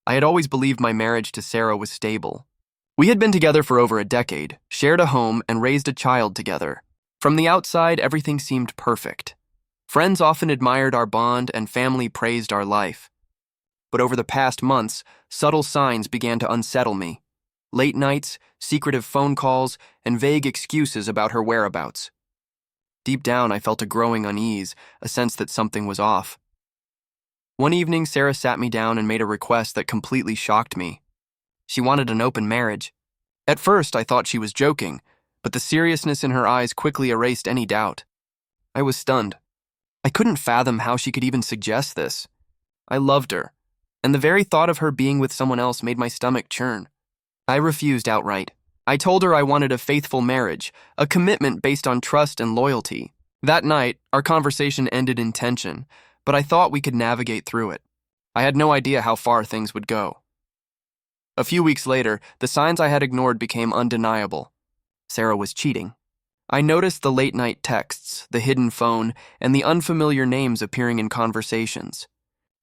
I had always believed my marriage to Sarah was stable. We had been together for over a decade, shared a home, and raised a child together. From the outside, everything seemed perfect. Friends often admired our bond and family praised our life. But over the past months, subtle signs began to unsettle me. Late nights, secretive phone calls, and vague excuses about her whereabouts. Deep down, I felt a growing unease, a sense that something was off. One evening, Sarah sat me down and made a request that completely shocked me. She wanted an open marriage. At first, I thought she was joking, but the seriousness in her eyes quickly erased any doubt. I was stunned. I couldn't fathom how she could even suggest this. I loved her, and the very thought of her being with someone else made my stomach churn. I refused outright. I told her I wanted a faithful marriage, a commitment based on trust and loyalty. That night, our conversation ended in tension, but I thought we could navigate through it. I had no idea how far things would go. A few weeks later, the signs I had ignored became undeniable. Sarah was cheating. I noticed the late-night texts, the hidden phone, and the unfamiliar names appearing in conversations.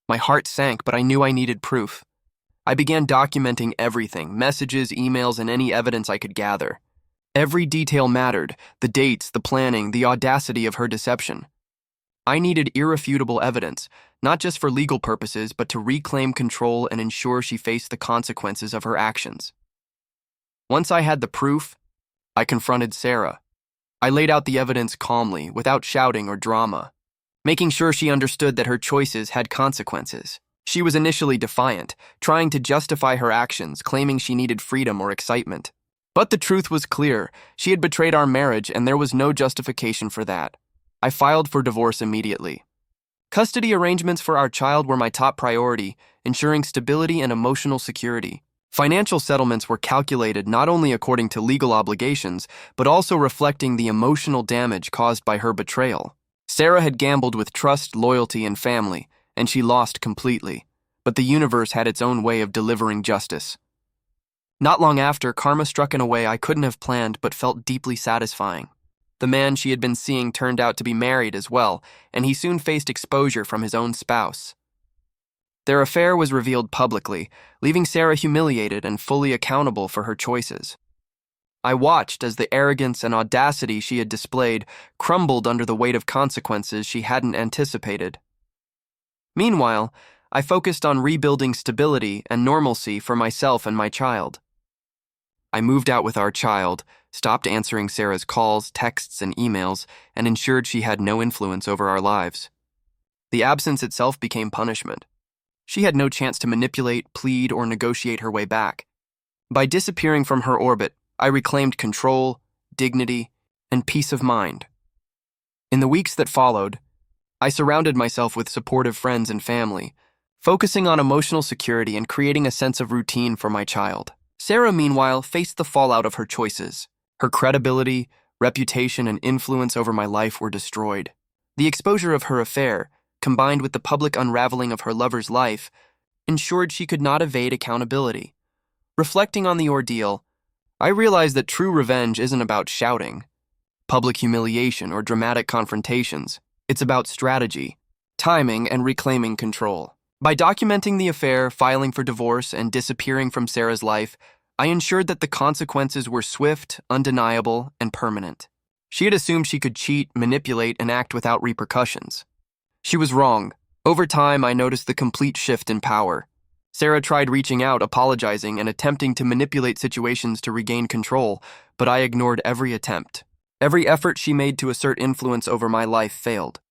My heart sank, but I knew I needed proof. I began documenting everything, messages, emails, and any evidence I could gather. Every detail mattered, the dates, the planning, the audacity of her deception. I needed irrefutable evidence, not just for legal purposes, but to reclaim control and ensure she faced the consequences of her actions. Once I had the proof, I confronted Sarah. I laid out the evidence calmly, without shouting or drama, making sure she understood that her choices had consequences. She was initially defiant, trying to justify her actions, claiming she needed freedom or excitement. But the truth was clear. She had betrayed our marriage, and there was no justification for that. I filed for divorce immediately. Custody arrangements for our child were my top priority, ensuring stability and emotional security. Financial settlements were calculated not only according to legal obligations, but also reflecting the emotional damage caused by her betrayal. Sarah had gambled with trust, loyalty, and family, and she lost completely. But the universe had its own way of delivering justice. Not long after, karma struck in a way I couldn't have planned but felt deeply satisfying. The man she had been seeing turned out to be married as well, and he soon faced exposure from his own spouse. Their affair was revealed publicly, leaving Sarah humiliated and fully accountable for her choices. I watched as the arrogance and audacity she had displayed crumbled under the weight of consequences she hadn't anticipated. Meanwhile, I focused on rebuilding stability and normalcy for myself and my child. I moved out with our child, stopped answering Sarah's calls, texts, and emails, and ensured she had no influence over our lives. The absence itself became punishment. She had no chance to manipulate, plead, or negotiate her way back. By disappearing from her orbit, I reclaimed control, dignity, and peace of mind. In the weeks that followed, I surrounded myself with supportive friends and family, focusing on emotional security and creating a sense of routine for my child. Sarah, meanwhile, faced the fallout of her choices. Her credibility, reputation, and influence over my life were destroyed. The exposure of her affair, combined with the public unraveling of her lover's life, ensured she could not evade accountability. Reflecting on the ordeal, I realized that true revenge isn't about shouting, public humiliation, or dramatic confrontations. It's about strategy, timing, and reclaiming control. By documenting the affair, filing for divorce, and disappearing from Sarah's life, I ensured that the consequences were swift, undeniable, and permanent. She had assumed she could cheat, manipulate, and act without repercussions. She was wrong. Over time, I noticed the complete shift in power. Sarah tried reaching out, apologizing, and attempting to manipulate situations to regain control, but I ignored every attempt. Every effort she made to assert influence over my life failed.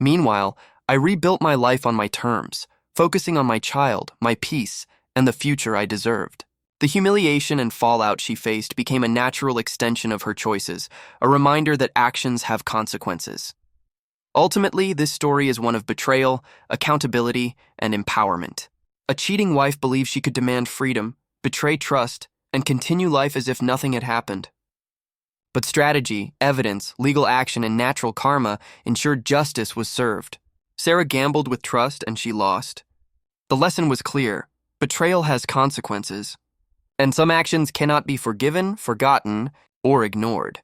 Meanwhile, I rebuilt my life on my terms, focusing on my child, my peace, and the future I deserved. The humiliation and fallout she faced became a natural extension of her choices, a reminder that actions have consequences. Ultimately, this story is one of betrayal, accountability, and empowerment. A cheating wife believed she could demand freedom, betray trust, and continue life as if nothing had happened. But strategy, evidence, legal action, and natural karma ensured justice was served. Sarah gambled with trust and she lost. The lesson was clear. Betrayal has consequences, and some actions cannot be forgiven, forgotten, or ignored.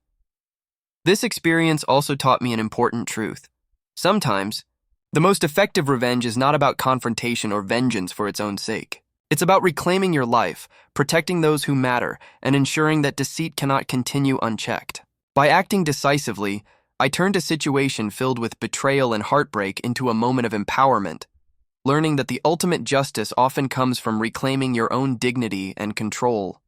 This experience also taught me an important truth. Sometimes, the most effective revenge is not about confrontation or vengeance for its own sake. It's about reclaiming your life, protecting those who matter, and ensuring that deceit cannot continue unchecked. By acting decisively, I turned a situation filled with betrayal and heartbreak into a moment of empowerment, learning that the ultimate justice often comes from reclaiming your own dignity and control.